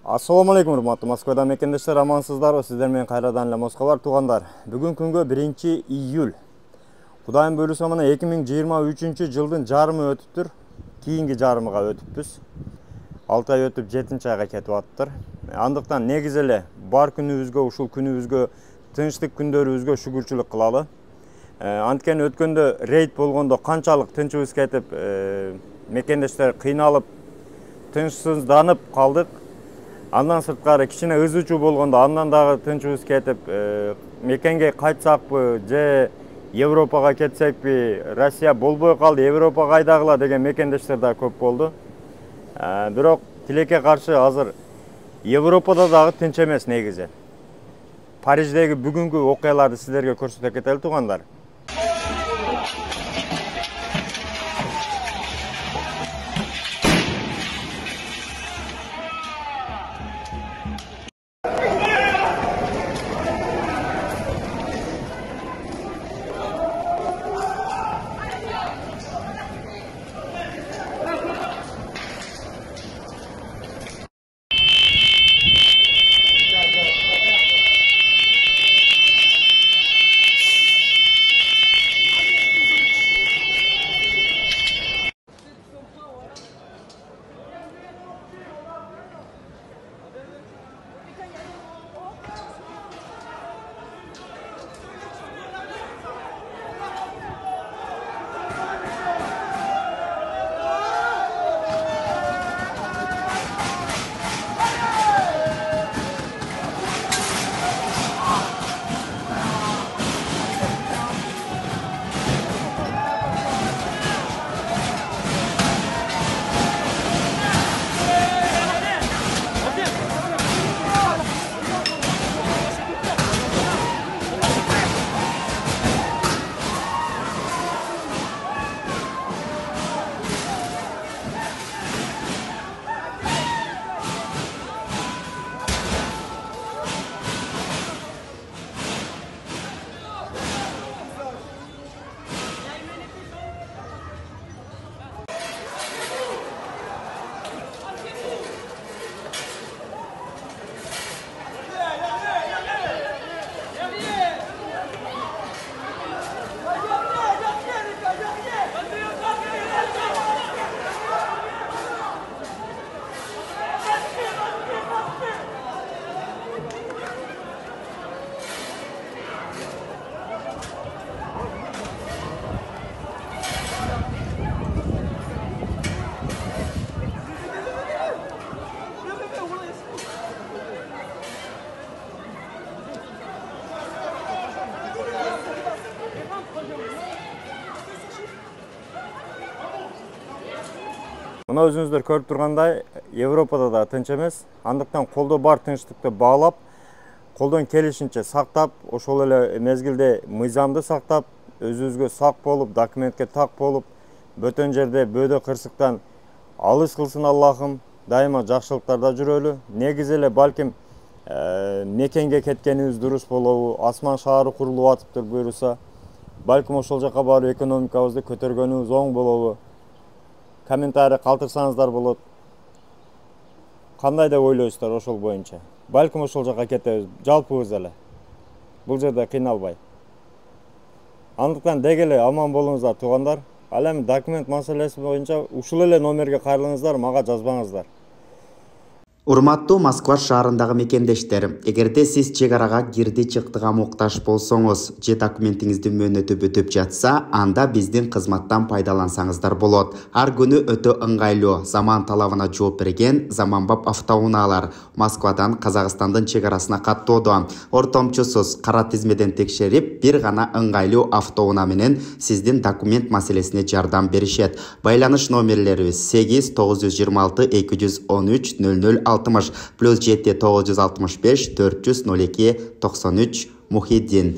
Assalamu alaikum урматтуу Москвада мекендештер, амансыздарбы? Сиздер менен кайрадан эле Москва бар туугандар. Бүгүн күнгө 1-июль. Кудайым буйруса мына 2023-жылдын жарымы өтүптүр. Кийинки жарымыга өтүппүз. 6 ай өтүп 7-айга кетип аттыр. Андыктан негиз эле бар күнүбүзгө, ушул күнүбүзгө, тынчтык күндөрүбүзгө шүгүрчүлүк кылалы. Анткени өткөндө рейд болгондо канчалык тынчыбыз кетип, мекендештер кыйналып, тынчсызданып калдык. Андан сырткары кичине ызычуу болгондо андан дагы тынчыбыз кетип, мекенге кайтсакпы же Европага кетсекпи, Россия болбой калды, Европа кайдагыла деген мекендештер да көп болду. Бирок тилекке каршы азыр Европада дагы тынч эмес негизи. Париждеги бүгүнкү окуяларды сиздерге көрсөтө кетели туугандар. Мына өзүңүздөр көрүп тургандай, Европада да тынч эмес. Андыктан колдо бар тынчтыкты баалап, колдон келишинче сактап, ошол эле мезгилде мыйзамды сактап, өзүбүзгө сак болуп, документке так болуп, бөтөн жерде бөөдө кырсыктан алыс кылсын Аллахым, дайыма жакшылыктарда жүрөлү. Негизи эле балким мекенге кеткенибиз дурус болобу, асман шаары курулуп атыптыр буйруса. Балким ошол жака барып экономикабызды көтөргөнүбүз оң болобу. Комментарий калтырсаңыздар болот. Кандай деп ойлойсуздар ошол боюнча? Балким ошол жака кетебиз, жалпыбыз эле. Бул жерде кыйналбай. Андыктан деги эле аман болуңуздар туугандар. Ал эми документ маселеси боюнча ушул эле номерге кайрылыңыздар, мага жазбаңыздар. Урматтуу Москва шаарындагы мекендештер, эгерде сиз чек арага кирди чыктыга муктаж болсоңуз же документиңиздин мөөнөтү бүтүп жатса, анда биздин кызматтан пайдалансаңыздар болот. Ар күнү өтө ыңгайлуу, заман талабына жооп берген заманбап автоунаалар Москвадан Казакстандын чек арасына каттоодо. Ортомчусуз кара тизмеден текшерип, бир гана ыңгайлуу автоунаа менен сиздин документ маселесине жардам беришет. Байланыш номерлерибиз 8 926 213 00 +7 965 402 93 Мухиддин.